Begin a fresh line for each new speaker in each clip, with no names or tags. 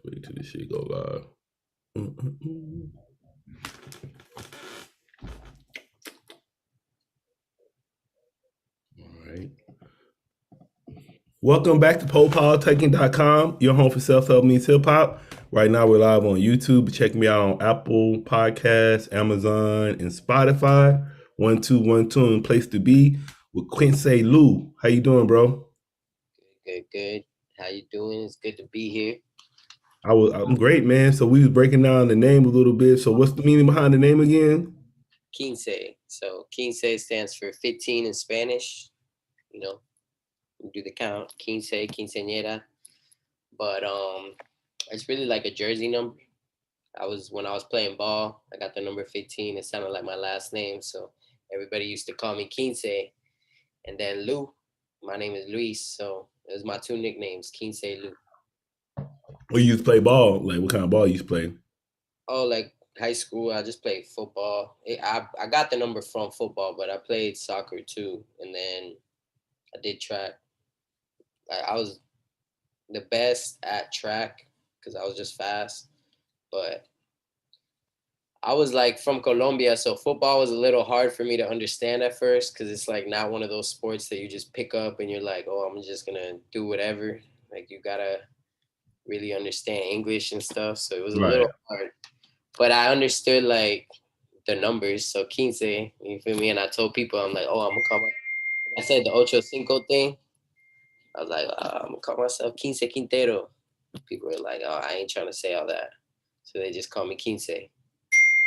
Wait till this shit go live. All right. Welcome back to PoPolitickin.com, your home for self-help meets hip-hop. Right now we're live on YouTube. Check me out on Apple Podcasts, Amazon, and Spotify. 1212 place to be with QuinceLu. How you doing, bro?
Good. How you doing? It's good to be here.
I'm great, man. So we was breaking down the name a little bit. So what's the meaning behind the name again?
Quince. So quince stands for 15 in Spanish. You know, you do the count. Quince, quinceañera. But it's really like a jersey number. When I was playing ball, I got the number 15. It sounded like my last name, so everybody used to call me Quince. And then Lu, my name is Luis, so it was my two nicknames, Quince, Lu.
Or you used to play ball? Like what kind of ball you used to play?
Oh, like high school, I just played football. I got the number from football, but I played soccer too, and then I did track. I was the best at track because I was just fast, but I was like from Colombia, so football was a little hard for me to understand at first because it's like not one of those sports that you just pick up and you're like, oh, I'm just gonna do whatever. Like you gotta really understand English and stuff, so it was a
Right.
little hard. But I understood like the numbers, so quince, you feel me? And I told people, I'm like, oh, I'm gonna call I said the ocho cinco thing. I was like, I'm gonna call myself Quince Quintero. People were like, oh, I ain't trying to say all that. So they just call me Quince.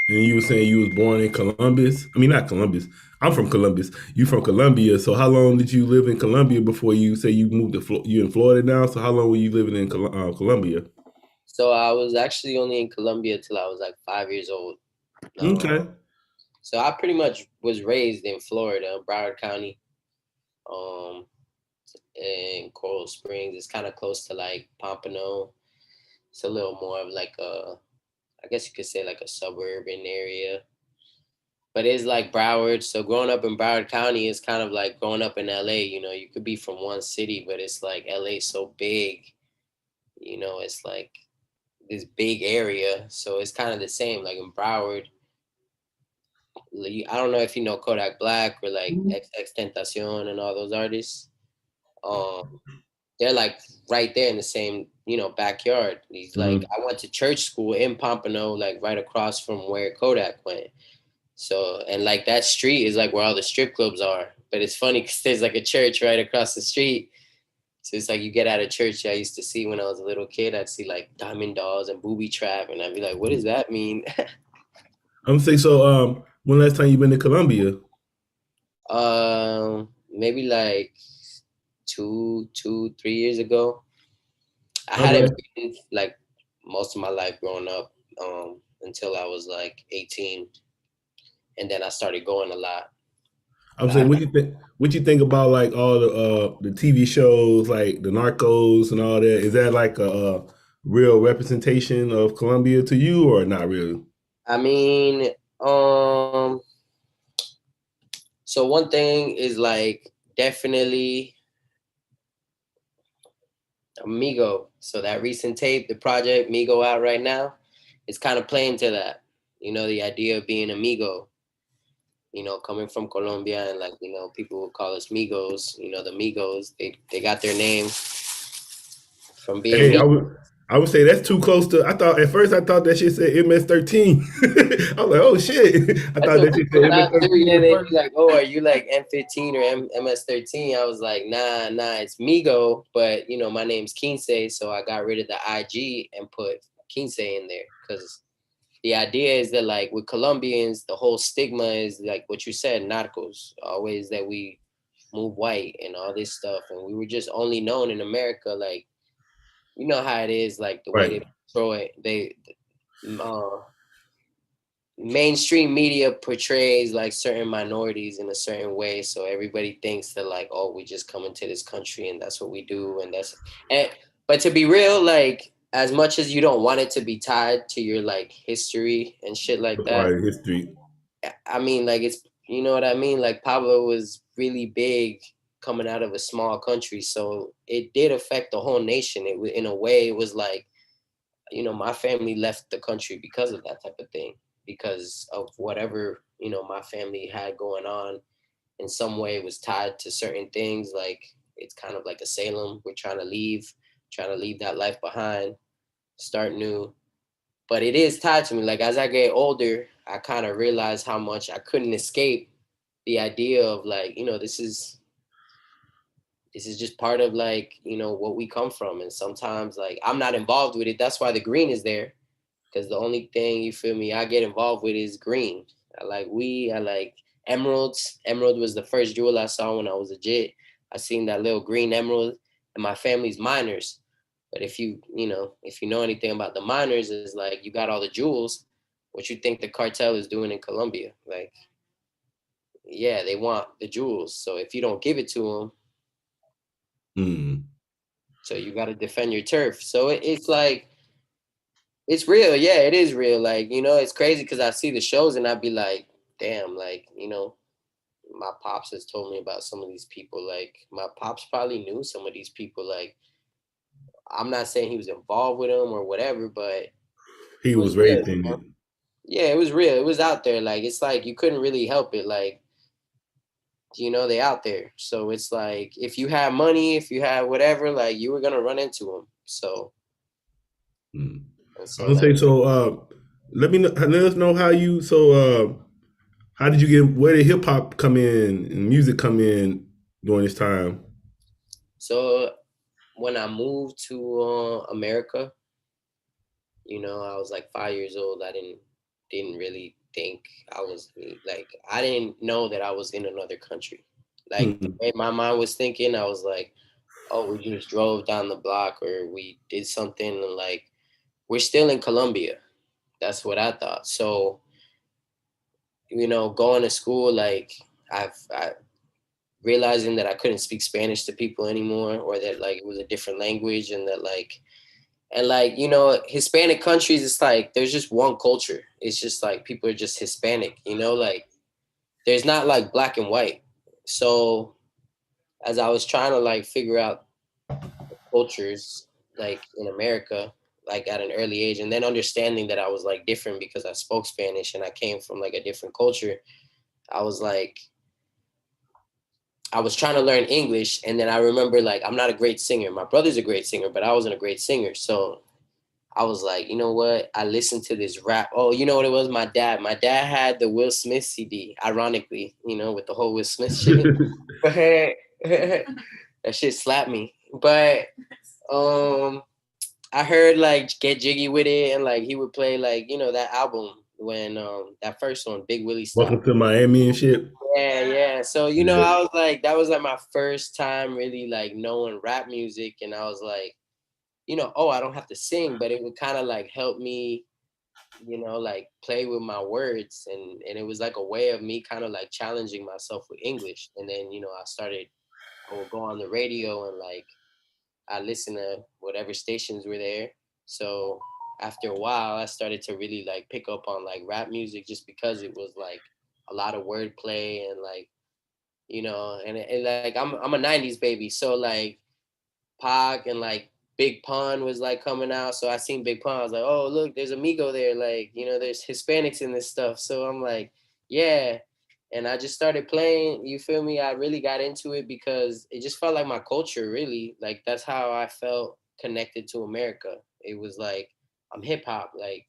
And you were saying you was born in Columbus. I mean, not Columbus. I'm from Columbus. You from Colombia. So how long did you live in Colombia before you say you moved to you in Florida now? So how long were you living in Colombia?
So I was actually only in Colombia till I was like 5 years old.
Okay.
So I pretty much was raised in Florida, Broward County, um, in Coral Springs. It's kind of close to like Pompano. It's a little more of like I guess you could say like a suburban area. But it's like Broward. So growing up in Broward County is kind of like growing up in LA. You know, you could be from one city, but it's like LA so big. You know, it's like this big area. So it's kind of the same. Like in Broward, I don't know if you know Kodak Black or like XX Tentacion and all those artists. Um, they're like right there in the same, backyard. He's like,
Mhm.
I went to church school in Pompano, like right across from where Kodak went. So, and like that street is like where all the strip clubs are. But it's funny because there's like a church right across the street. So it's like you get out of church. I used to see when I was a little kid, I'd see like diamond dolls and booby trap. And I'd be like, what does that mean?
I'm gonna say so. When last time you been to Colombia?
Maybe like 3 years ago. I
All right.
hadn't been like most of my life growing up until I was like 18. And then I started going a lot.
I'm
But
saying, what you think? What you think about like all the TV shows, like the Narcos and all that? Is that like a real representation of Colombia to you, or not really?
I mean, so one thing is like definitely Amigo. So that recent tape, the project Migo out right now, it's kind of playing to that. You know, the idea of being amigo. You know, coming from Colombia and like people will call us Migos. You know, the Migos they got their name from being
Hey,
me.
I would say that's too close to. I thought at first I thought that shit said MS-13. I was like, oh shit! I
That's
thought
what
that shit
people
said
now too.
MS-13
Yeah,
at
they'd
first.
be like, "Oh, are you like M15 or MS13?" I was like, "Nah, it's Migo." But my name's Quince, so I got rid of the IG and put Quince in there because the idea is that like with Colombians, the whole stigma is like what you said, narcos, always that we move white and all this stuff, and we were just only known in America, like how it is, like the way
Right.
they throw it, uh, mainstream media portrays like certain minorities in a certain way, so everybody thinks that like, oh, we just come into this country and that's what we do, but to be real, like as much as you don't want it to be tied to your like history and shit like
The
that,
part of history.
I mean, like it's, you know what I mean, like Pablo was really big coming out of a small country, so it did affect the whole nation. In a way it was like you know, my family left the country because of that type of thing, because of whatever, you know, my family had going on in some way was tied to certain things. Like it's kind of like a Salem. We're trying to leave that life behind, start new. But it is tied to me. Like as I get older, I kind of realize how much I couldn't escape the idea of like, you know, this is just part of like, you know, what we come from. And sometimes like I'm not involved with it. That's why the green is there. Cause the only thing, you feel me, I get involved with is green. I like emeralds. Emerald was the first jewel I saw when I was a jit. I seen that little green emerald, and my family's miners. But if you know anything about the miners, is like you got all the jewels. What you think the cartel is doing in Colombia? Like, yeah, they want the jewels. So if you don't give it to them,
Mm.
so you got to defend your turf. So it's like it's real. Yeah, it is real. Like, you know, it's crazy because I see the shows and I'd be like, damn, like, you know, my pops has told me about some of these people. Like, my pops probably knew some of these people. Like, I'm not saying he was involved with them or whatever, but
He
it was
was
real,
raised
you
in it.
know? Yeah, it was real. It was out there. Like, it's like you couldn't really help it. Like, you know, they out there. So it's like if you had money, if you had whatever, like, you were going to run into them. So,
Mm.
and
I'm
so,
gonna
like,
say so. Let us know how you. So, how did you get? Where did hip hop come in and music come in during this time?
so when I moved to America, you know, I was like 5 years old. I didn't really think I was like I didn't know that I was in another country. Like the
Hmm.
way my mind was thinking, I was like, oh, we just drove down the block or we did something and like we're still in Colombia. That's what I thought. So, you know, going to school, like I realizing that I couldn't speak Spanish to people anymore or that like it was a different language and that like and like, you know, Hispanic countries, it's like there's just one culture. It's just like people are just Hispanic, you know, like there's not like black and white. So as I was trying to like figure out cultures like in America, like at an early age, and then understanding that I was like different because I spoke Spanish and I came from like a different culture, I was like, I was trying to learn English. And then I remember like, I'm not a great singer. My brother's a great singer, but I wasn't a great singer. So I was like, you know what? I listened to this rap. Oh, you know what it was? My dad. My dad had the Will Smith CD, ironically, you know, with the whole Will Smith shit. But that shit slapped me. But um I heard like Get Jiggy with it and like he would play like, you know, that album when that first one, Big Willie Style.
Welcome to Miami and shit.
Yeah, yeah. So, you know,
Yeah.
I was like, that was like my first time really like knowing rap music. And I was like, you know, oh, I don't have to sing, but it would kind of like help me, you know, like play with my words. And it was like a way of me kind of like challenging myself with English. And then, you know, I would go on the radio and like I listened to whatever stations were there. So after a while, I started to really like pick up on like rap music just because it was like a lot of wordplay and like, you know, and like I'm a '90s baby, so like Pac and like Big Pun was like coming out. So I seen Big Pun. I was like, oh look, there's Amigo there. Like, you know, there's Hispanics in this stuff. So I'm like, yeah. And I just started playing. You feel me? I really got into it because it just felt like my culture. Really, like that's how I felt connected to America. It was like I'm hip hop. Like,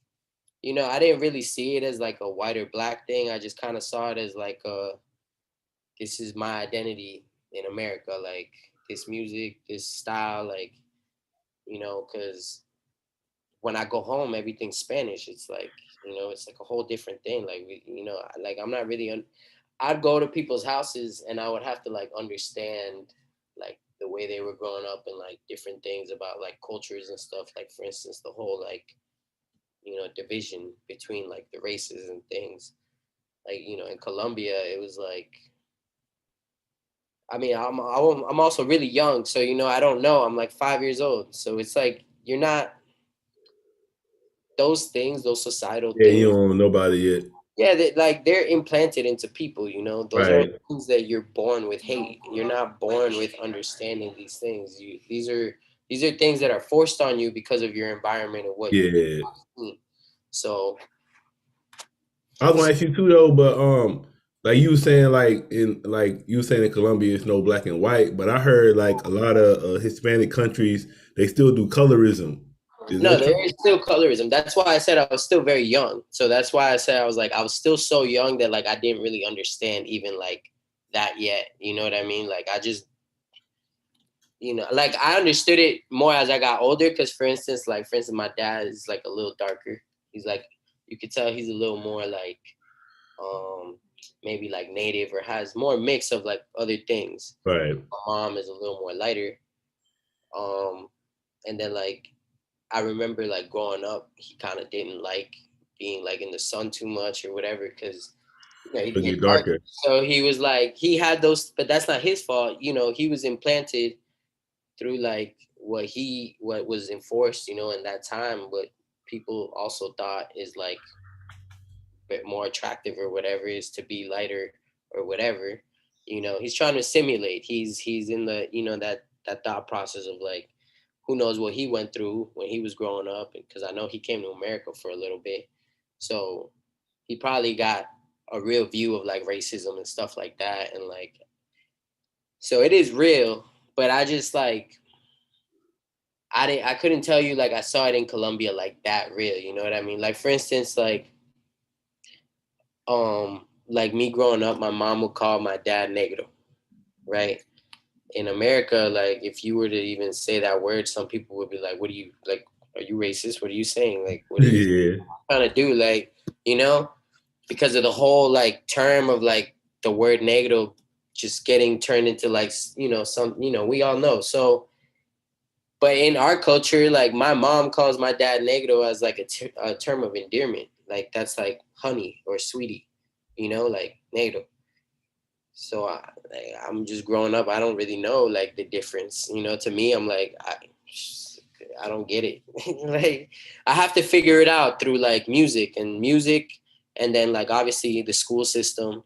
you know, I didn't really see it as like a white or black thing. I just kind of saw it as like this is my identity in America. Like this music, this style, like, you know, because when I go home, everything's Spanish. It's like, you know, it's like a whole different thing. Like, you know, like I'm not really, I'd go to people's houses and I would have to like understand like the way they were growing up and like different things about like cultures and stuff. Like, for instance, the whole like, you know, division between like the races and things. Like, you know, in Colombia, it was like, I mean, I'm also really young, so you know, I don't know. I'm like 5 years old, so it's like you're not those things, those societal
Yeah, you
things.
don't know nobody yet.
Yeah, like they're implanted into people. You know, those aren't
Right.
things that you're born with hate. You're not born with understanding these things. These are These are things that are forced on you because of your environment and what you've
Yeah.
seen. So
I was gonna ask you too though, but like you were saying, like you were saying in Colombia, it's no black and white, but I heard like a lot of Hispanic countries they still do colorism. Is
no,
that true?
there is still colorism. That's why I said I was still very young. So that's why I said I was still so young that like I didn't really understand even like that yet. You know what I mean? Like I just, like I understood it more as I got older. Because for instance, my dad is like a little darker. He's like, you could tell he's a little more like maybe like native or has more mix of like other things.
Right.
My mom is a little more lighter. Um, and then like I remember like growing up, he kind of didn't like being like in the sun too much or whatever because he'd
Because
get
you're
dark.
darker.
So he was like he had those, but that's not his fault. He was implanted through like what was enforced, in that time. What people also thought is like a bit more attractive or whatever is to be lighter or whatever. He's trying to simulate. He's in the that thought process of like who knows what he went through when he was growing up, because I know he came to America for a little bit. So he probably got a real view of like racism and stuff like that. And like, so it is real, but I just like, I couldn't tell you like I saw it in Colombia like that real, you know what I mean? Like for instance, like me growing up, my mom would call my dad negro, right? In America, like if you were to even say that word, some people would be like, "What do you like? Are you racist? What are you saying? Like, what are you
Yeah.
trying to do?" Like, because of the whole like term of like the word negro just getting turned into like some we all know. So, but in our culture, like my mom calls my dad negro as like a term of endearment. Like that's like honey or sweetie, like negro. So I'm just growing up. I don't really know like the difference. To me, I'm like I don't get it. Like I have to figure it out through like music, and then like obviously the school system.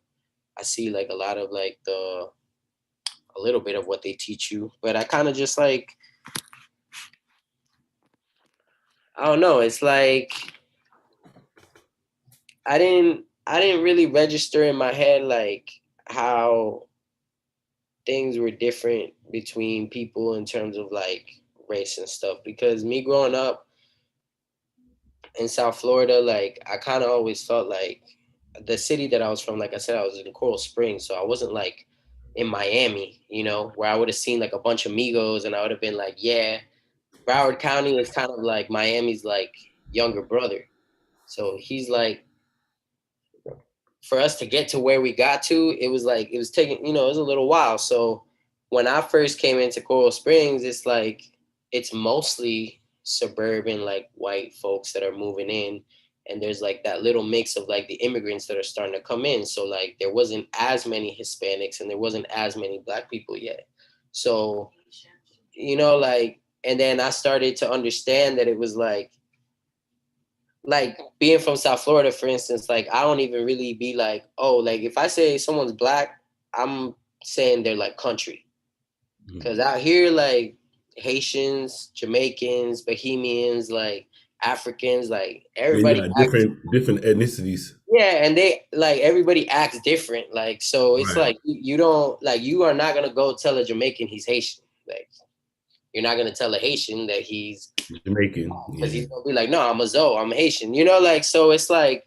I see like a lot of like a little bit of what they teach you, but I kind of just like I don't know. It's like I didn't really register in my head like how things were different between people in terms of like race and stuff, because me growing up in South Florida, like I kind of always felt like the city that I was from, like I said, I was in Coral Springs, so I wasn't like in Miami, where I would have seen like a bunch of Amigos and I would have been like, yeah, Broward County is kind of like Miami's like younger brother. So he's like, for us to get to where we got to, it was like, it was taking, it was a little while. So when I first came into Coral Springs, it's like, it's mostly suburban, like white folks that are moving in. And there's like that little mix of like the immigrants that are starting to come in. So like there wasn't as many Hispanics and there wasn't as many black people yet. So, like, and then I started to understand that it was like being from South Florida, for instance, like I don't even really be like, oh, like if I say someone's black, I'm saying they're like country. Because out here, like Haitians, Jamaicans, Bohemians, like Africans, like
Yeah, you
everybody
got
acts,
different ethnicities.
yeah, and they like everybody acts different. Like so, it's
Right.
like you don't like you are not gonna go tell a Jamaican he's Haitian. Like you're not gonna tell a Haitian that he's
Jamaican.
because
Yeah.
he's gonna be like, no, I'm a Zoe, I'm Haitian, like so it's like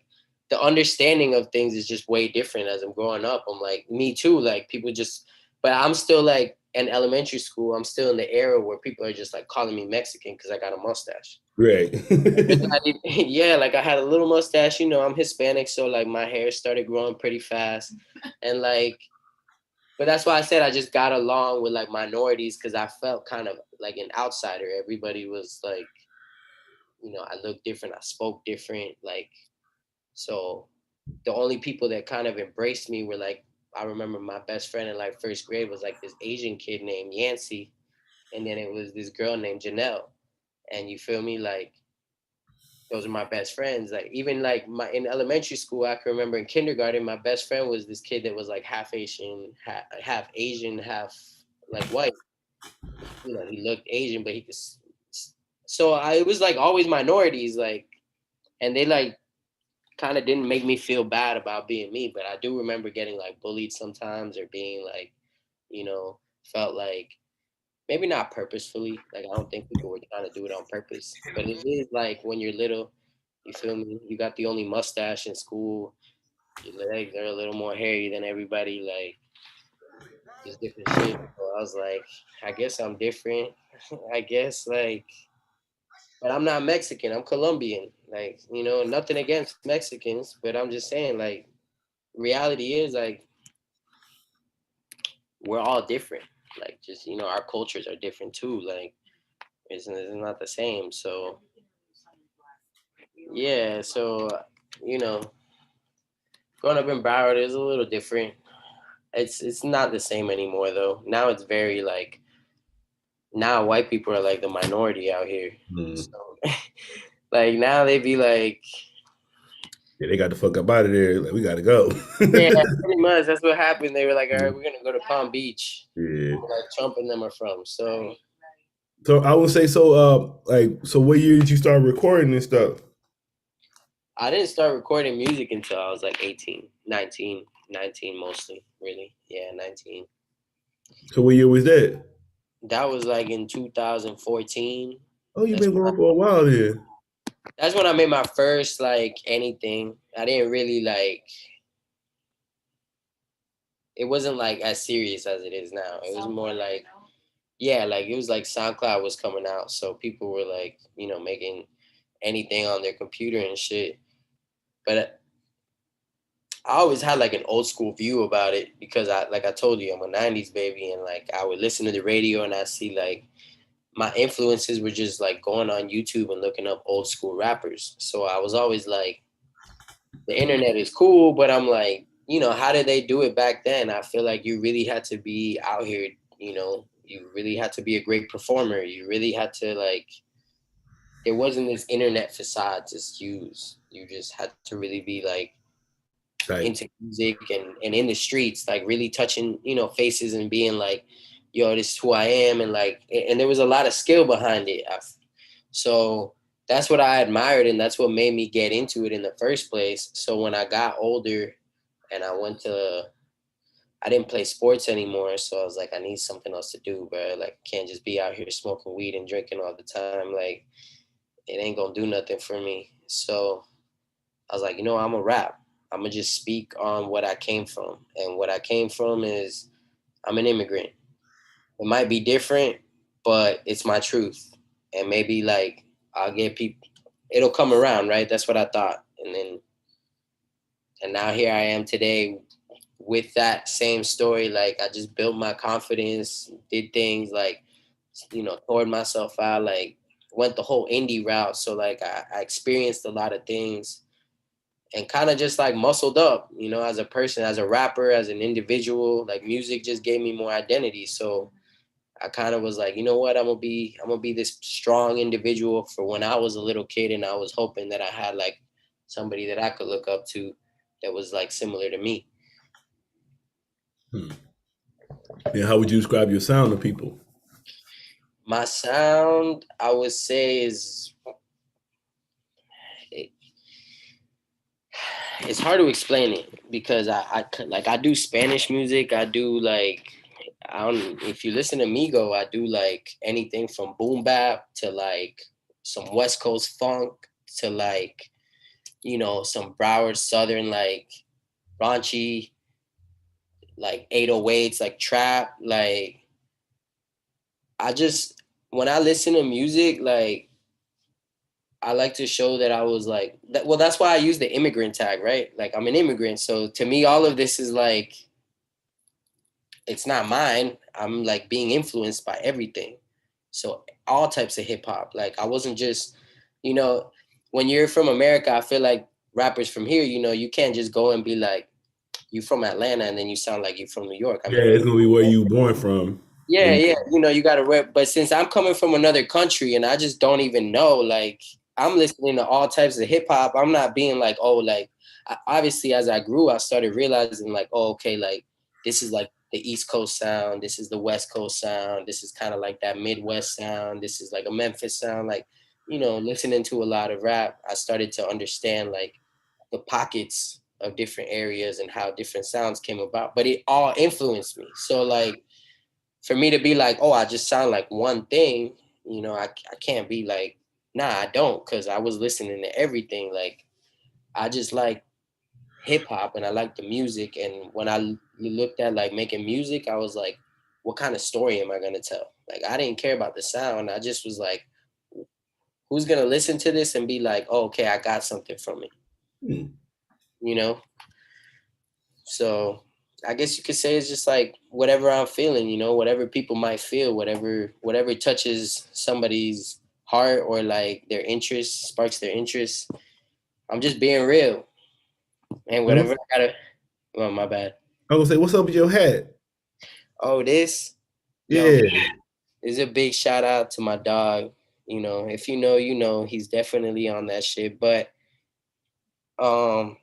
the understanding of things is just way different as I'm growing up. I'm like, me too, like people just but I'm still like in elementary school, I'm still in the era where people are just like calling me Mexican because I got a mustache.
Right.
Yeah, like I had a little mustache, I'm Hispanic, so like my hair started growing pretty fast. And like but that's why I said I just got along with like minorities because I felt kind of like an outsider. Everybody was like I looked different, I spoke different, like so the only people that kind of embraced me were like I remember my best friend in like first grade was like this Asian kid named Yancy, and then it was this girl named Janelle, and you feel me, like those are my best friends. Like even like my in elementary school, I can remember in kindergarten, my best friend was this kid that was like half Asian, half Asian, half like white. he looked Asian, but he could. So it was like always minorities, like, and they like kind of didn't make me feel bad about being me. But I do remember getting like bullied sometimes, or being like, felt like maybe not purposefully. Like I don't think people were trying to do it on purpose, but it is like when you're little, you feel me? You got the only mustache in school. Your legs are a little more hairy than everybody. Like just different shit. So I was like, I guess I'm different. I guess like, but I'm not Mexican. I'm Colombian. Like nothing against Mexicans, but I'm just saying like reality is like we're all different. Like just our cultures are different too. Like it's not the same. So yeah. So you know, growing up in Broward is a little different. It's not the same anymore though. Now it's very like now white people are like the minority out here.
Mm.
So like now they be like,
Yeah, they got the fuck up out of there. Like, we got to go.
yeah, pretty much that's what happened. They were like, all right, we're gonna go to Palm Beach.
Yeah.
Where, like Trump and them are from. So
I would say so. So what year did you start recording and stuff?
I didn't start recording music until I was like 18, 19 mostly, really. Yeah, 19.
So what year was that?
That was like in 2014.
Oh, you've
That's
been
when I,
going for a while then.
that's when I made my first like anything. I didn't really like. It wasn't like as serious as it is now. It was more like, yeah, like it was like SoundCloud was coming out, so people were like, making anything on their computer and shit. But I always had like an old school view about it because like I told you, I'm a 90s baby, and like I would listen to the radio and I see like my influences were just like going on YouTube and looking up old school rappers. So I was always like, the internet is cool, but I'm like, how did they do it back then? I feel like you really had to be out here, you really had to be a great performer. You really had to like, there wasn't this internet facade to use. You just had to really be like
Right.
into music and in the streets, like really touching, faces and being like, yo, this is who I am. And like, and there was a lot of skill behind it. So that's what I admired. And that's what made me get into it in the first place. So when I got older and I didn't play sports anymore. So I was like, I need something else to do, bro. Like, can't just be out here smoking weed and drinking all the time. Like, it ain't gonna do nothing for me. So I was like, I'm gonna rap. I'm gonna just speak on what I came from. And what I came from is I'm an immigrant. It might be different, but it's my truth. And maybe like I'll get people, it'll come around, right? That's what I thought. And now here I am today with that same story. Like I just built my confidence, did things like, poured myself out, like went the whole indie route. So like I experienced a lot of things and kind of just like muscled up, as a person, as a rapper, as an individual. Like music just gave me more identity. So I kind of was like, you know what, I'm gonna be this strong individual for when I was a little kid, and I was hoping that I had like somebody that I could look up to that was like similar to me.
And how would you describe your sound to people?
My sound, I would say, is it's hard to explain it because I do Spanish music. I do like if you listen to Migo, I do like anything from boom bap to like some West Coast funk to like some Broward Southern like raunchy like 808s like trap. Like I just when I listen to music, like I like to show that I was like that. Well, that's why I use the immigrant tag, right? Like I'm an immigrant, so to me, all of this is like it's not mine. I'm like being influenced by everything. So all types of hip hop. Like I wasn't just, you know, when you're from America, I feel like rappers from here, you can't just go and be like, you from Atlanta and then you sound like you're from New York. I
Yeah,
mean,
it's gonna be where you born from.
yeah,
And
yeah. You got to rep. But since I'm coming from another country and I just don't even know, like I'm listening to all types of hip hop. I'm not being like, oh, like obviously as I grew, I started realizing like, oh, okay, like this is like the East Coast sound. This is the West Coast sound. This is kind of like that Midwest sound. This is like a Memphis sound. Like, listening to a lot of rap, I started to understand like the pockets of different areas and how different sounds came about. But it all influenced me. So like for me to be like, oh, I just sound like one thing, I can't be like, nah, I don't, because I was listening to everything. Like I just like hip hop and I like the music. And when I looked at like making music, I was like, what kind of story am I gonna tell? Like I didn't care about the sound. I just was like, who's gonna listen to this and be like, oh, okay, I got something from it,
Hmm.
you know? So I guess you could say it's just like whatever I'm feeling, whatever people might feel, whatever touches somebody's heart or like their interest, sparks their interest. I'm just being real. And
And
whatever I gotta, oh, my bad.
I was gonna say, what's up with your hat?
Oh, this, yo,
Yeah.
is a big shout out to my dog. If you know, he's definitely on that shit. But um,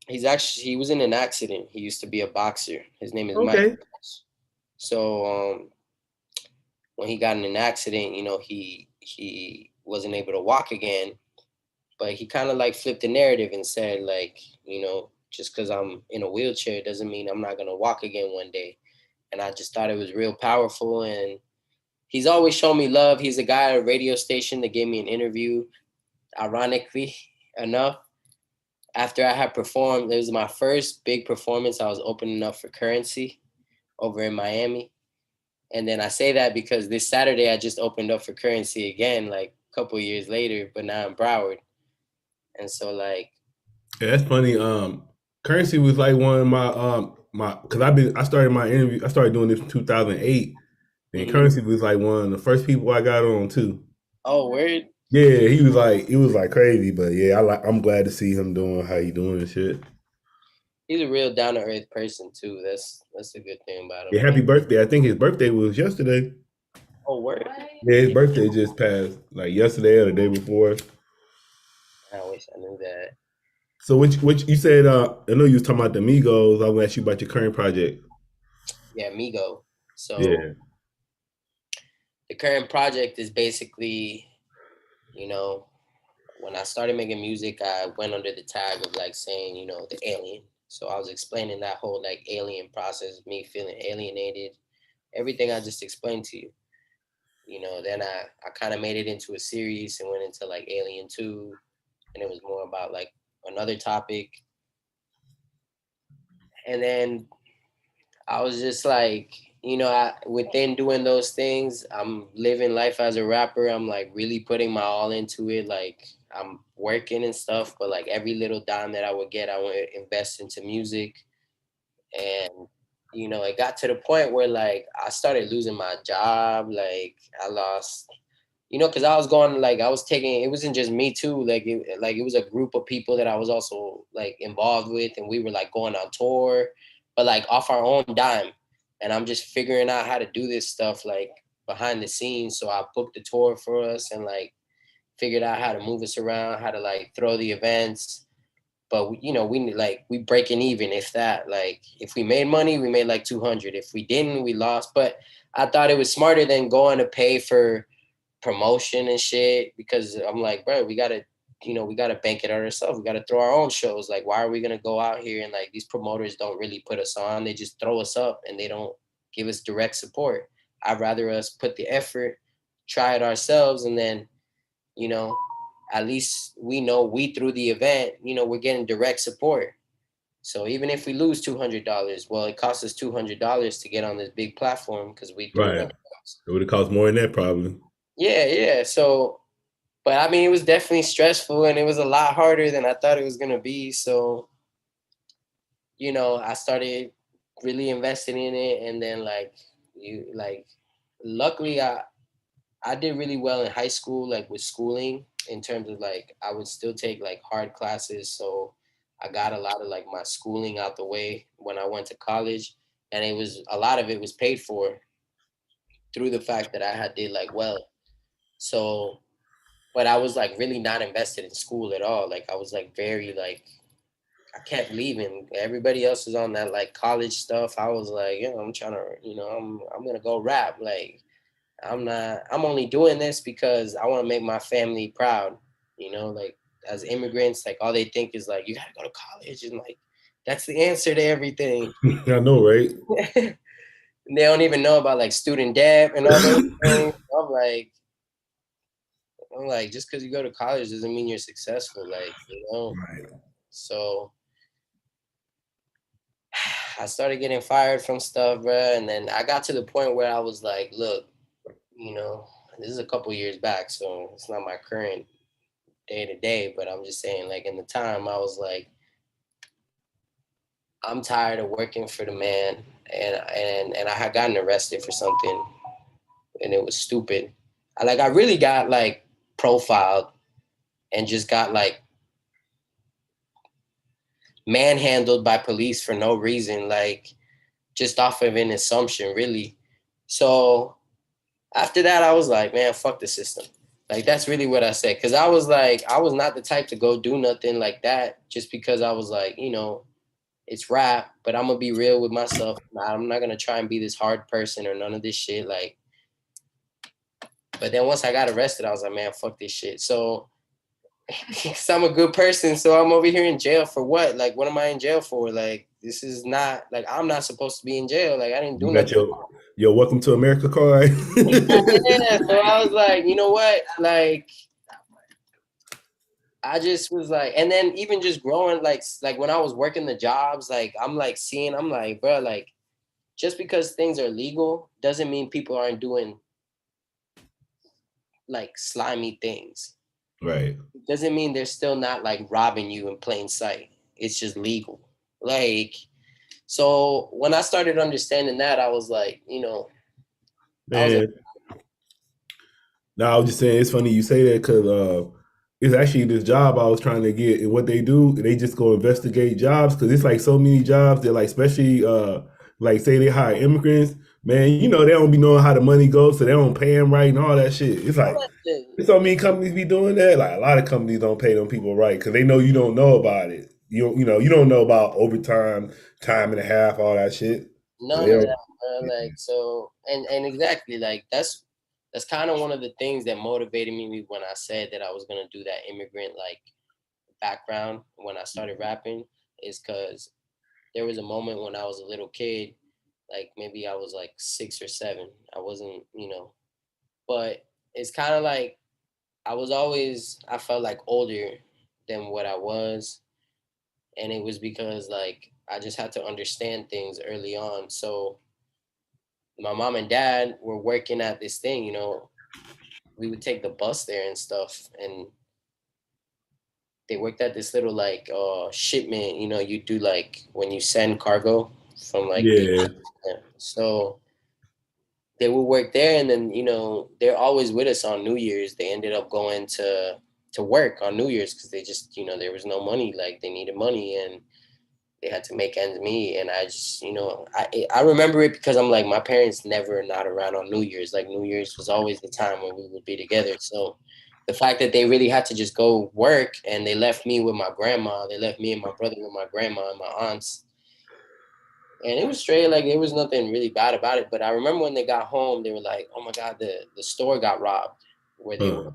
he was in an accident. He used to be a boxer. His name is Mike.
Okay.
So when he got in an accident, he wasn't able to walk again. But he kind of like flipped the narrative and said like, just because I'm in a wheelchair doesn't mean I'm not gonna walk again one day. And I just thought it was real powerful. And he's always shown me love. He's a guy at a radio station that gave me an interview. Ironically enough, after I had performed, it was my first big performance. I was opening up for Currency over in Miami. And then I say that because this Saturday I just opened up for Currency again, like a couple of years later, but now in Broward. And so like,
Yeah, that's funny. Currency was like one of my because I started my interview. I started doing this in 2008, and
mhm.
Currency was like one of the first people I got on too.
Oh, word.
Yeah, he was like it was like crazy, but yeah, I'm glad to see him doing how he doing and shit.
He's a real down to earth person too. That's a good thing about him.
Yeah, happy birthday! I think his birthday was yesterday.
Oh, word.
Yeah, his birthday just passed like yesterday or the day before.
I wish I knew that.
So which you said? I know you was talking about the Amigos. I want to ask you about your current project.
Yeah, Migo. So
Yeah.
the current project is basically, you know, when I started making music, I went under the tag of like saying, the alien. So I was explaining that whole like alien process, me feeling alienated, everything I just explained to you. Then I kind of made it into a series and went into like Alien 2, and it was more about like another topic. And then I was just like, within doing those things, I'm living life as a rapper. I'm like really putting my all into it. Like I'm working and stuff, but like every little dime that I would get, I would invest into music. And, it got to the point where like I started losing my job. Like I lost, because I was going like I was taking. It wasn't just me too. Like it was a group of people that I was also like involved with, and we were like going on tour, but like off our own dime. And I'm just figuring out how to do this stuff like behind the scenes. So I booked the tour for us and like figured out how to move us around, how to like throw the events. But we breaking even if that. Like if we made money, we made like 200. If we didn't, we lost. But I thought it was smarter than going to pay for promotion and shit, because I'm like, bro, we gotta bank it on ourselves. We gotta throw our own shows. Like, why are we gonna go out here and like these promoters don't really put us on? They just throw us up and they don't give us direct support. I'd rather us put the effort, try it ourselves, and then, you know, at least we know we through the event, we're getting direct support. So even if we lose $200, well, it costs us $200 to get on this big platform because we threw it
Right.
up.
It would have cost more than that probably.
Yeah, yeah. So, but I mean, it was definitely stressful and it was a lot harder than I thought it was gonna be. So, I started really investing in it, and then luckily, I did really well in high school, like with schooling, in terms of like I would still take like hard classes. So I got a lot of like my schooling out the way when I went to college, and a lot of it was paid for through the fact that I had did like well. So, but I was like really not invested in school at all. Like I was like very like I kept leaving. Everybody else was on that like college stuff. I was like, yeah, I'm trying to, I'm gonna go rap. Like, I'm only doing this because I want to make my family proud. Like as immigrants, like all they think is like, you gotta go to college, and like that's the answer to everything.
I know, right?
They don't even know about like student debt and all those things. I'm like, just because you go to college doesn't mean you're successful. Like,
Right.
So I started getting fired from stuff, bro. And then I got to the point where I was like, look, this is a couple years back, so it's not my current day to day, but I'm just saying, like, in the time, I was like, I'm tired of working for the man, and I had gotten arrested for something, and it was stupid. I really got like profiled and just got like manhandled by police for no reason, like just off of an assumption, really. So after that, I was like, man, fuck the system. Like, that's really what I said. Cause I was like, I was not the type to go do nothing like that just because I was like, it's rap, but I'm gonna be real with myself. I'm not gonna try and be this hard person or none of this shit. Like, but then once I got arrested, I was like, man, fuck this shit. So, cause I'm a good person, so I'm over here in jail for what? Like, what am I in jail for? Like, this is not like I'm not supposed to be in jail. Like, I didn't do
You got
nothing.
your Welcome to America card.
Yeah, so I was like, you know what? Like, I just was like, and then even just growing, like when I was working the jobs, like I'm like seeing, I'm like, bro, like just because things are legal doesn't mean people aren't doing like slimy things.
Right.
It doesn't mean they're still not like robbing you in plain sight. It's just legal. Like, so when I started understanding that, I was like, I was like,
Man, no, I was just saying it's funny you say that because it's actually this job I was trying to get, and what they do, they just go investigate jobs because it's like so many jobs that like, especially like say they hire immigrants, man, they don't be knowing how the money goes, so they don't pay them right and all that shit. It's
all
like
that shit.
there's so many companies be doing that. Like a lot of companies don't pay them people right because they know you don't know about it. You don't know about overtime, time and a half, all that shit. So
None
they
of
don't.
that, bro. Like, so, and exactly, like that's kind of one of the things that motivated me when I said that I was gonna do that immigrant like background when I started rapping, is because there was a moment when I was a little kid, like maybe I was like 6 or 7. I wasn't, but it's kind of like I felt like older than what I was, and it was because like I just had to understand things early on. So my mom and dad were working at this thing, we would take the bus there and stuff, and they worked at this little like shipment, you do like when you send cargo from like the
Yeah,
so they would work there, and then they're always with us on New Year's. They ended up going to work on New Year's because they just there was no money, like they needed money, and they had to make ends meet. And I just I remember it because I'm like, my parents never not around on New Year's. Like New Year's was always the time when we would be together. So the fact that they really had to just go work and they left me with my grandma, they left me and my brother with my grandma and my aunts, and it was straight, like there was nothing really bad about it. But I remember when they got home, they were like, oh my God, the store got robbed where they were.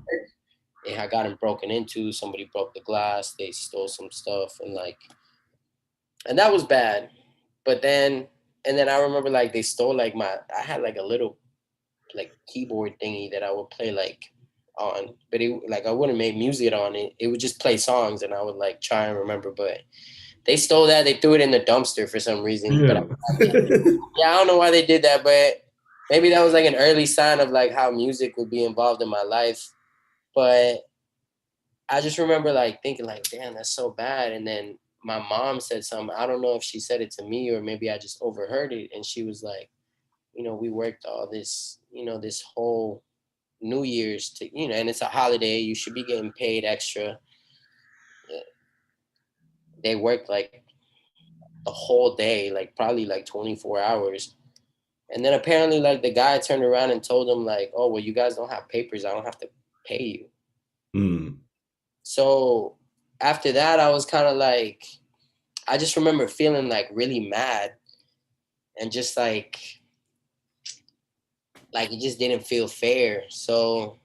They had gotten broken into, somebody broke the glass, they stole some stuff, and that was bad. But then, and then I remember like they stole like I had like a little like keyboard thingy that I would play like on, but it like I wouldn't make music on it. It would just play songs, and I would like try and remember. But they stole that. They threw it in the dumpster for some reason. But
yeah.
yeah, I don't know why they did that, but maybe that was like an early sign of like how music would be involved in my life. But I just remember like thinking like, damn, that's so bad. And then my mom said something. I don't know if she said it to me or maybe I just overheard it. And she was like, we worked all this, this whole New Year's to, and it's a holiday. You should be getting paid extra. They worked like the whole day, like probably like 24 hours. And then apparently like the guy turned around and told them like, oh, well, you guys don't have papers. I don't have to pay you.
Mm.
So after that, I was kind of like, I just remember feeling like really mad and just like it just didn't feel fair. So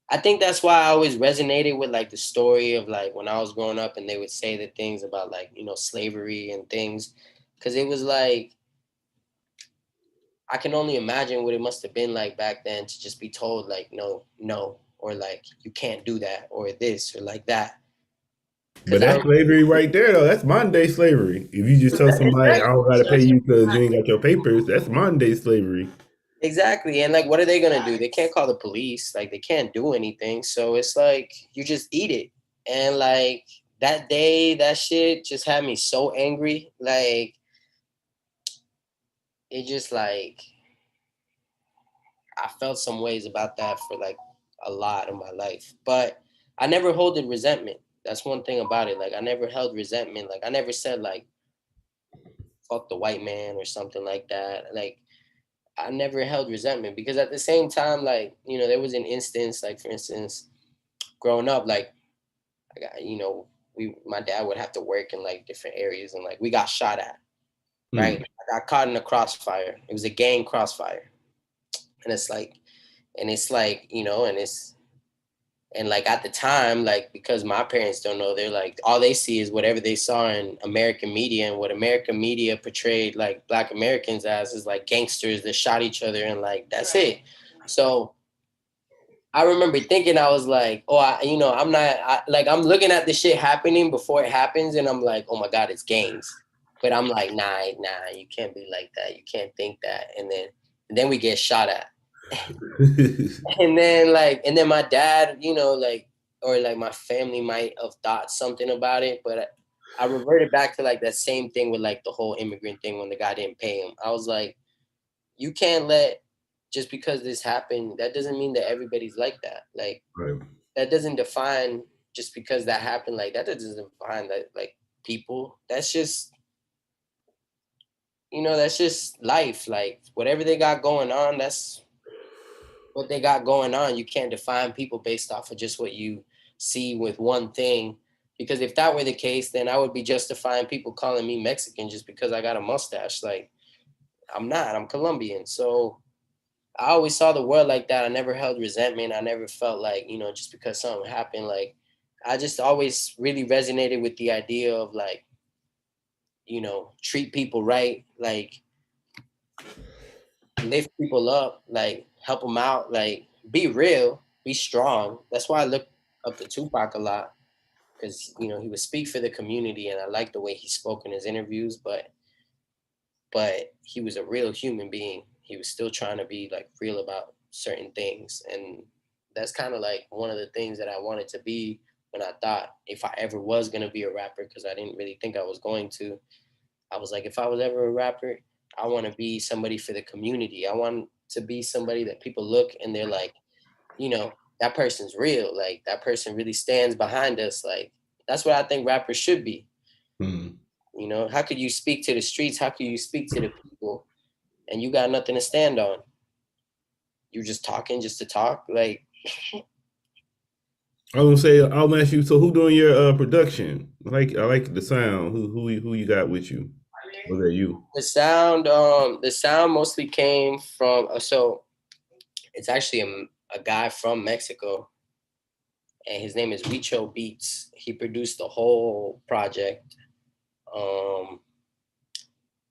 I think that's why I always resonated with like the story of like when I was growing up and they would say the things about like, you know, slavery and things. Cause it was like, I can only imagine what it must have been like back then to just be told like, no, or like, you can't do that or this or like that.
But
Cause I
that's slavery right there, though. That's modern day slavery. If you just tell somebody, I don't got to pay you because you ain't got your papers, that's modern day slavery.
Exactly. And like, what are they going to do? They can't call the police. Like, they can't do anything. So it's like, you just eat it. And like, that day, that shit just had me so angry. Like, it just like, I felt some ways about that for like a lot of my life. But I never holded resentment. That's one thing about it. Like, I never held resentment. Like, I never said like, fuck the white man or something like that. Like, I never held resentment because at the same time, like, you know, there was an instance, like, for instance, growing up, like, I got, you know, my dad would have to work in like different areas and like we got shot at, right? I got caught in a crossfire. It was a gang crossfire. And it's like, you know, and like at the time, like, because my parents don't know, they're like, all they see is whatever they saw in American media, and what American media portrayed like Black Americans as is like gangsters that shot each other and like, that's it. So I remember thinking, I was like, oh, I'm not, I'm looking at this shit happening before it happens. And I'm like, oh my God, it's gangs. But I'm like, nah, you can't be like that. You can't think that. And then we get shot at. And then my dad, you know, like, or like my family might have thought something about it, but I reverted back to like that same thing with like the whole immigrant thing when the guy didn't pay him. I was like, you can't let, just because this happened, that doesn't mean that everybody's like that. Like,
Right.
that doesn't define, just because that happened, like that doesn't define that like people. That's just, you know, that's just life. Like, whatever they got going on, that's what they got going on. You can't define people based off of just what you see with one thing. Because if that were the case, then I would be justifying people calling me Mexican just because I got a mustache. Like, I'm not, I'm Colombian. So I always saw the world like that. I never held resentment. I never felt like, you know, just because something happened, like, I just always really resonated with the idea of like, you know, treat people right, like lift people up, like help them out, like be real, be strong. That's why I look up to Tupac a lot, because, you know, he would speak for the community and I like the way he spoke in his interviews, but he was a real human being. He was still trying to be like real about certain things. And that's kind of like one of the things that I wanted to be when I thought if I ever was going to be a rapper, because I didn't really think I was going to. I was like, if I was ever a rapper, I want to be somebody for the community. I want to be somebody that people look and they're like, you know, that person's real. Like, that person really stands behind us. Like, that's what I think rappers should be.
Mm.
You know, how could you speak to the streets? How could you speak to the people and you got nothing to stand on? You're just talking just to talk. Like,
I was gonna say, I'll ask you. So, who doing your production? I like the sound. Who you got with you? Was that you?
the sound mostly came from, so it's actually a guy from Mexico, and his name is Richo Beats. He produced the whole project. Um,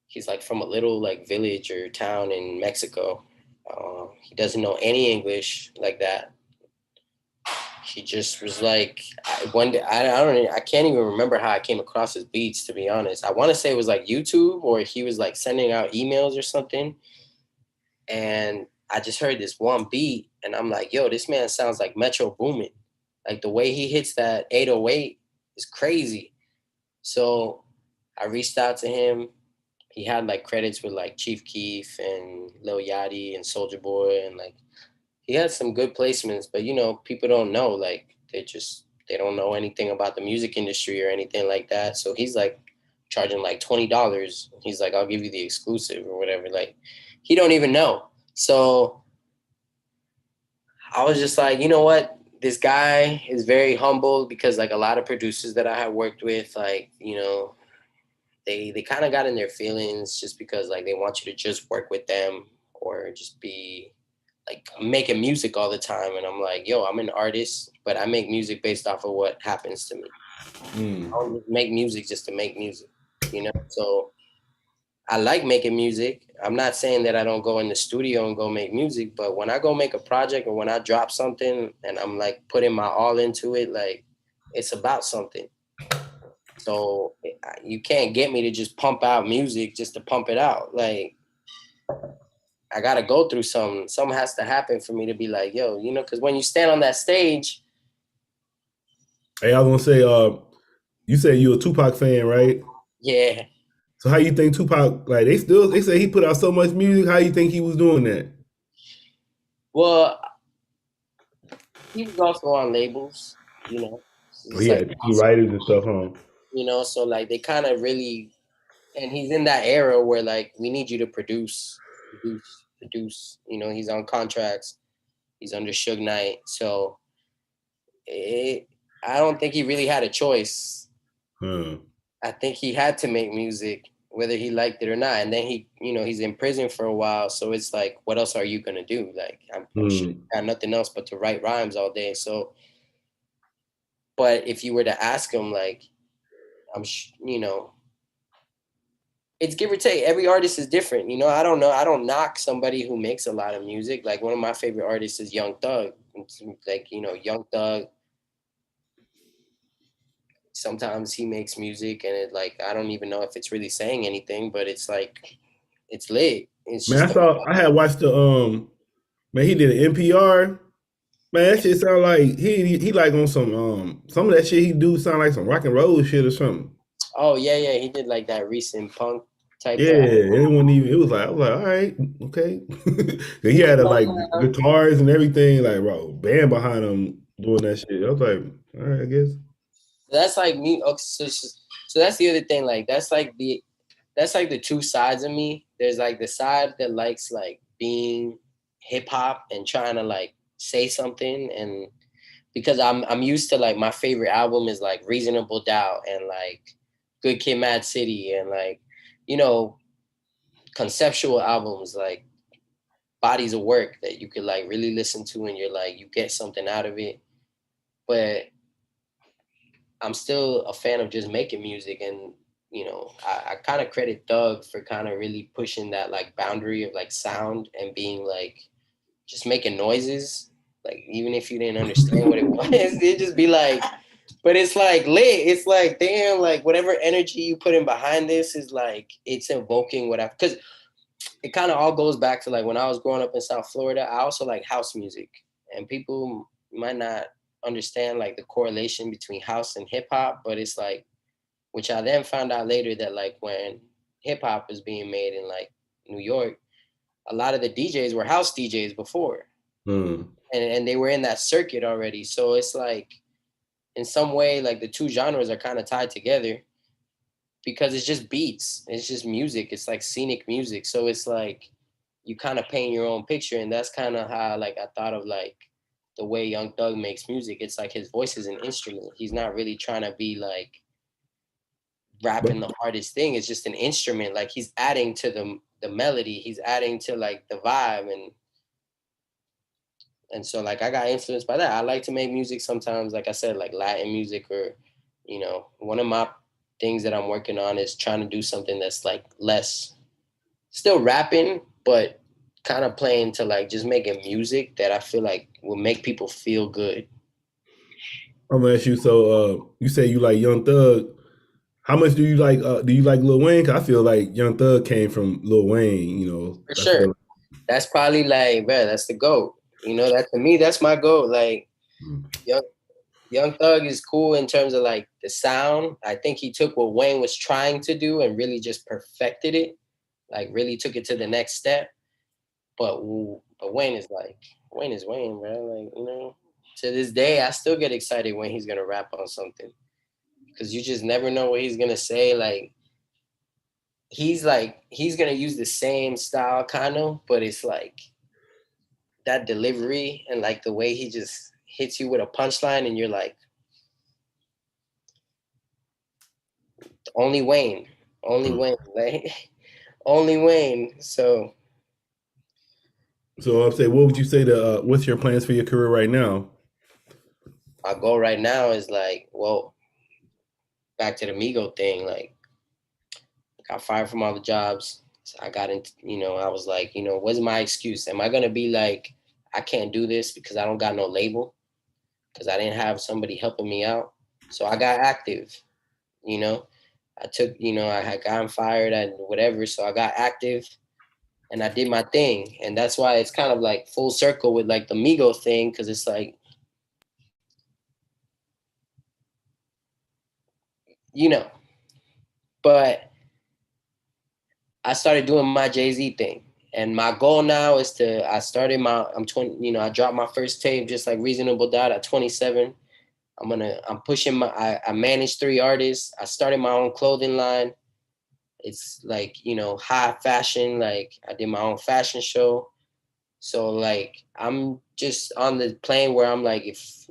he's like from a little like village or town in Mexico. He doesn't know any English like that. He just was like, one day, I can't even remember how I came across his beats, to be honest. I want to say it was like YouTube, or he was like sending out emails or something. And I just heard this one beat and I'm like, yo, this man sounds like Metro Boomin. Like, the way he hits that 808 is crazy. So I reached out to him. He had like credits with like Chief Keef and Lil Yachty and Soulja Boy, and like he had some good placements, but you know, people don't know, like they don't know anything about the music industry or anything like that. So he's like charging like $20. He's like, I'll give you the exclusive or whatever. Like, he don't even know. So I was just like, you know what? This guy is very humble, because like a lot of producers that I have worked with, like, you know, they kind of got in their feelings just because like they want you to just work with them or just be like making music all the time. And I'm like, yo, I'm an artist, but I make music based off of what happens to me. I don't just make music just to make music, you know? So I like making music. I'm not saying that I don't go in the studio and go make music, but when I go make a project or when I drop something and I'm like putting my all into it, like it's about something. So you can't get me to just pump out music just to pump it out. Like I gotta go through something. Something has to happen for me to be like, yo, you know, because when you stand on that stage.
Hey, I was gonna say, you say you a Tupac fan, right?
Yeah.
So how you think Tupac, like they say he put out so much music, how you think he was doing that?
Well, he was also on labels, you know.
Oh,
It's
he
like,
had two writers and stuff, huh?
you know, so like they kind of really, and he's in that era where like we need you to produce. You know, he's on contracts, he's under Suge Knight, so I don't think he really had a choice. I think he had to make music, whether he liked it or not. And then he, you know, he's in prison for a while, so it's like, what else are you gonna do? Like, I'm sure he got nothing else but to write rhymes all day. So, but if you were to ask him, like, you know, it's give or take. Every artist is different. You know, I don't know. I don't knock somebody who makes a lot of music. Like one of my favorite artists is Young Thug. It's like, you know, Young Thug. Sometimes he makes music and it like I don't even know if it's really saying anything, but it's like it's lit. It's
Man,
just
I had watched the man, he did an NPR. Man, that shit sound like he like on some of that shit he do sound like some rock and roll shit or something.
oh yeah, he did like that recent punk type
Yeah,
of
it wasn't even. It was like I was like, all right, okay. He
yeah,
had like guitars and everything, like bro, band behind him doing that shit. I was like, all right, I guess.
that's like me. Okay, so that's the other thing. Like that's like the two sides of me. There's like the side that likes like being hip hop and trying to like say something, and because I'm used to like my favorite album is like Reasonable Doubt and like Good Kid, Mad City, and like, you know, conceptual albums like bodies of work that you could like really listen to and you're like you get something out of it. But I'm still a fan of just making music, and you know, I kind of credit Thug for kind of really pushing that like boundary of like sound and being like just making noises. Like even if you didn't understand what it was, it'd just be like, but it's like lit. It's like damn, like whatever energy you put in behind this is like it's invoking what I because it kind of all goes back to like when I was growing up in South Florida. I also like house music, and people might not understand like the correlation between house and hip hop, but it's like, which I then found out later that like when hip hop was being made in like New York, a lot of the DJs were house DJs before, and they were in that circuit already. So it's like in some way, like the two genres are kind of tied together because it's just beats, it's just music, it's like scenic music. So it's like you kind of paint your own picture, and that's kind of how like I thought of like the way Young Thug makes music. It's like his voice is an instrument. He's not really trying to be like rapping the hardest thing. It's just an instrument. Like he's adding to the melody. He's adding to like the vibe, and so like I got influenced by that. I like to make music sometimes, like I said, like Latin music, or you know, one of my things that I'm working on is trying to do something that's like less, still rapping, but kind of playing to like just making music that I feel like will make people feel good.
I'm gonna ask you. So, you say you like Young Thug. How much do you like? Do you like Lil Wayne? 'Cause I feel like Young Thug came from Lil Wayne. You know,
For
I
sure.
feel.
That's probably like, man, that's the GOAT. You know, that to me, that's my GOAT. Like Young Young Thug is cool in terms of like the sound. I think he took what Wayne was trying to do and really just perfected it. Like really took it to the next step. But Wayne is like Wayne is Wayne, bro. Like, you know, to this day I still get excited when he's gonna rap on something. Because you just never know what he's gonna say. Like he's gonna use the same style kind of, but it's like that delivery and like the way he just hits you with a punchline and you're like, only Wayne. Only Wayne, like only Wayne. So
So I'll say, what would you say to what's your plans for your career right now?
my goal right now is like, well, back to the Migo thing. Like, got fired from all the jobs. So I got into, I was like, what's my excuse? Am I gonna be like, I can't do this because I don't got no label? Because I didn't have somebody helping me out. So I got active, you know. I took, I had gotten fired and whatever. So I got active and I did my thing. And that's why it's kind of like full circle with like the Migo thing, because it's like, you know, but I started doing my Jay-Z thing. And my goal now is I'm 20, I dropped my first tape, just like Reasonable Doubt at 27. I'm pushing I manage 3 artists. I started my own clothing line. It's like, high fashion. Like I did my own fashion show. So like, I'm just on the plane where I'm like, if,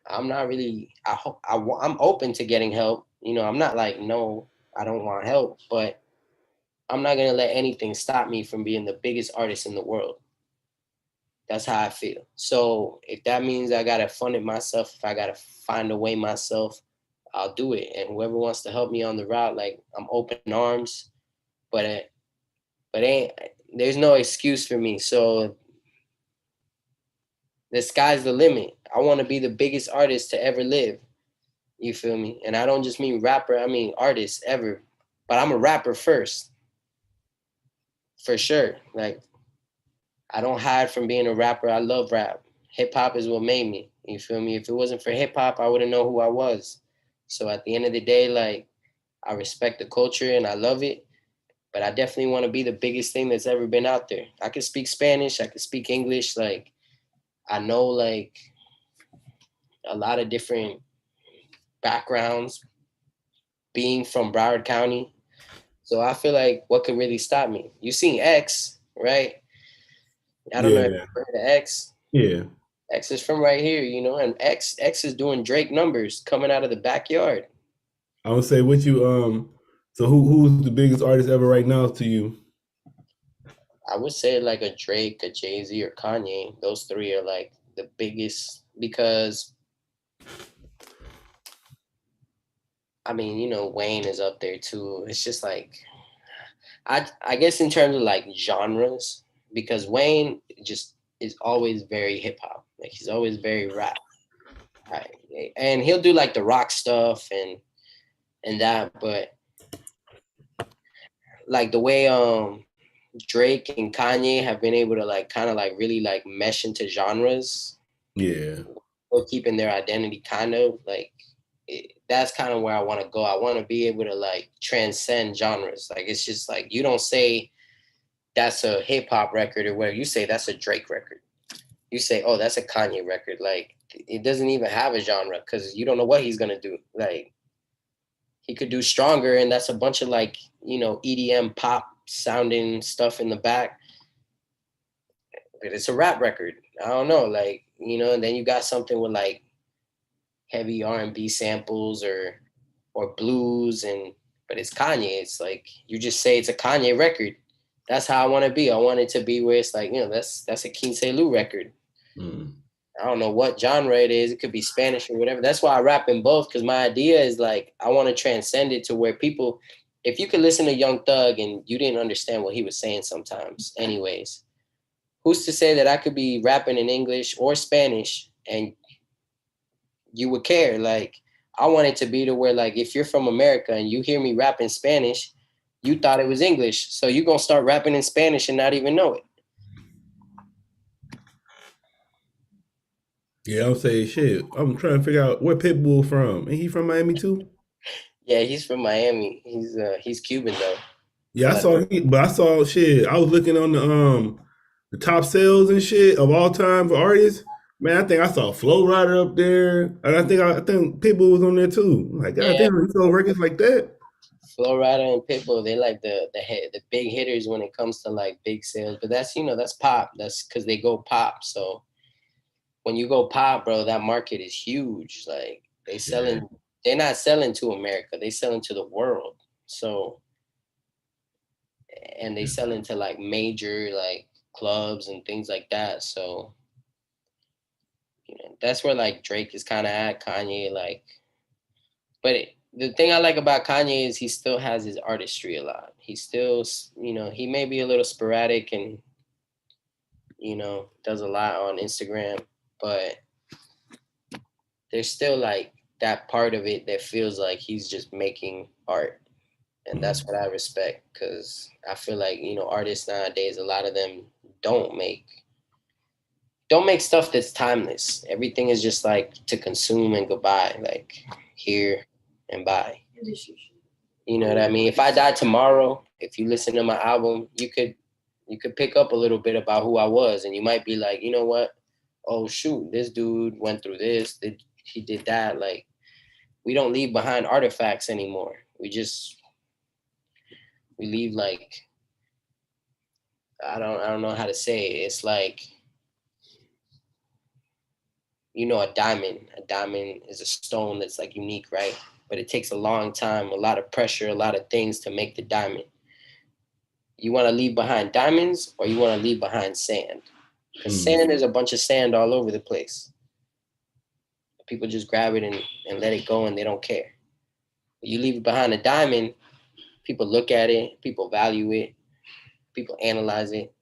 I'm not really, I'm open to getting help. I'm not like, no, I don't want help, but I'm not going to let anything stop me from being the biggest artist in the world. That's how I feel. So if that means I got to fund it myself, if I got to find a way myself, I'll do it. And whoever wants to help me on the route, like I'm open arms, but ain't, there's no excuse for me. So the sky's the limit. I want to be the biggest artist to ever live. You feel me? And I don't just mean rapper, I mean artist ever. But I'm a rapper first, for sure. Like, I don't hide from being a rapper. I love rap. Hip hop is what made me. You feel me? If it wasn't for hip hop, I wouldn't know who I was. So at the end of the day, like, I respect the culture and I love it. But I definitely want to be the biggest thing that's ever been out there. I can speak Spanish. I can speak English. Like, I know, like, a lot of different backgrounds being from Broward County. So I feel like what could really stop me? You seen X, right? I don't know if
Yeah,
you've heard of X.
yeah.
X is from right here, and X is doing Drake numbers coming out of the backyard.
I would say what you So who's the biggest artist ever right now to you?
I would say like a Drake, a Jay-Z, or Kanye. Those 3 are like the biggest because I mean, Wayne is up there too. It's just like I guess in terms of like genres, because Wayne just is always very hip hop. Like he's always very rap. Right? And he'll do like the rock stuff and that, but like the way Drake and Kanye have been able to like kind of like really like mesh into genres,
Yeah,
or keeping their identity kind of like that's kind of where I want to go. I want to be able to like transcend genres. Like it's just like you don't say that's a hip hop record or where you say that's a Drake record. You say, oh, that's a Kanye record. Like it doesn't even have a genre because you don't know what he's gonna do. Like he could do Stronger, and that's a bunch of like EDM pop sounding stuff in the back, but it's a rap record. I don't know, like and then you got something with like heavy R&B samples or blues, but it's Kanye. It's like you just say it's a Kanye record. That's how I want to be. I want it to be where it's like that's a QuinceLu record.
mm.
I don't know what genre it is. It could be Spanish or whatever. That's why I rap in both, because my idea is like I want to transcend it to where people, if you could listen to Young Thug and you didn't understand what he was saying sometimes, anyways, who's to say that I could be rapping in English or Spanish and you would care? Like I want it to be to where like if you're from America and you hear me rap in Spanish, you thought it was English, so you're gonna start rapping in Spanish and not even know it.
Yeah, I'm saying shit. I'm trying to figure out where Pitbull from. Ain't he from Miami too?
Yeah, he's from Miami. He's Cuban though,
Yeah,
but
I saw shit. I was looking on the top sales and shit of all time for artists. Man, I think I saw Flow Rider up there, and I think Pitbull was on there too. I'm like, God
yeah,
damn, he sold records like that.
Flo Rida and Pitbull, they like the big hitters when it comes to like big sales. But that's pop. That's because they go pop. So when you go pop, bro, that market is huge. Like
Yeah,
they're not selling to America. They selling to the world. So and they sell into like major like clubs and things like that. So, you know, that's where like Drake is kind of at. Kanye, like, but the thing I like about Kanye is he still has his artistry a lot. He still, you know, he may be a little sporadic and, you know, does a lot on Instagram, but there's still like that part of it that feels like he's just making art. And that's what I respect, because I feel like, you know, artists nowadays, a lot of them don't make stuff that's timeless. Everything is just like to consume and goodbye, like here and bye. You know what I mean? If I died tomorrow, if you listen to my album, you could pick up a little bit about who I was, and you might be like, you know what? Oh shoot, this dude went through this, he did that. Like, we don't leave behind artifacts anymore. We leave like, I don't know how to say it. It's like, you know, a diamond. A diamond is a stone that's like unique, right? But it takes a long time, a lot of pressure, a lot of things to make the diamond. You want to leave behind diamonds, or you want to leave behind sand? Because sand, there's a bunch of sand all over the place. People just grab it and let it go, and they don't care. But you leave behind a diamond, people look at it, people value it, people analyze it.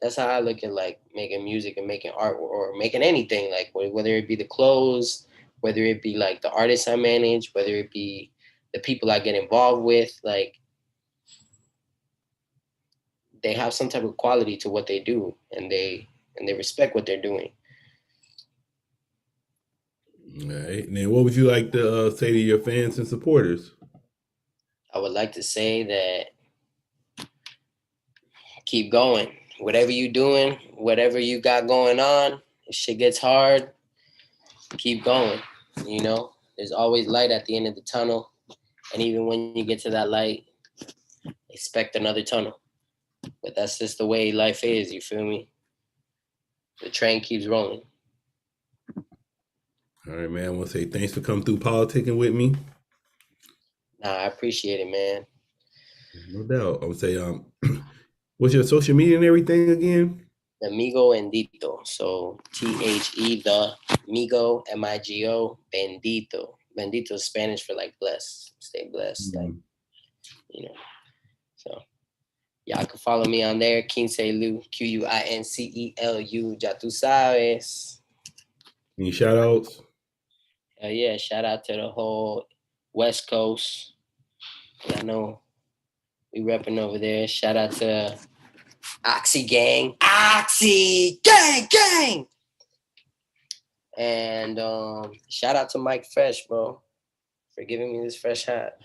That's how I look at like making music and making art, or making anything, like whether it be the clothes, whether it be like the artists I manage, whether it be the people I get involved with, like they have some type of quality to what they do, and they respect what they're doing.
All right. And then what would you like to say to your fans and supporters?
I would like to say that keep going. Whatever you're doing, whatever you got going on, if shit gets hard, keep going. You know, there's always light at the end of the tunnel. And even when you get to that light, expect another tunnel. But that's just the way life is, you feel me? The train keeps rolling.
All right, man. I want to say thanks for coming through politicking with me.
Nah, I appreciate it, man.
No doubt. I would say, what's your social media and everything again?
Amigo Bendito. So THE, the Migo, MIGO, Bendito. Bendito is Spanish for like blessed. Stay blessed. Like, you know. So y'all can follow me on there. QuinceLu, QuinceLu. Ya tú sabes.
Any shout outs?
Hell yeah. Shout out to the whole West Coast. I know we repping over there. Shout out to Oxy Gang. Oxy Gang Gang. And shout out to Mike Fresh, bro, for giving me this fresh hat.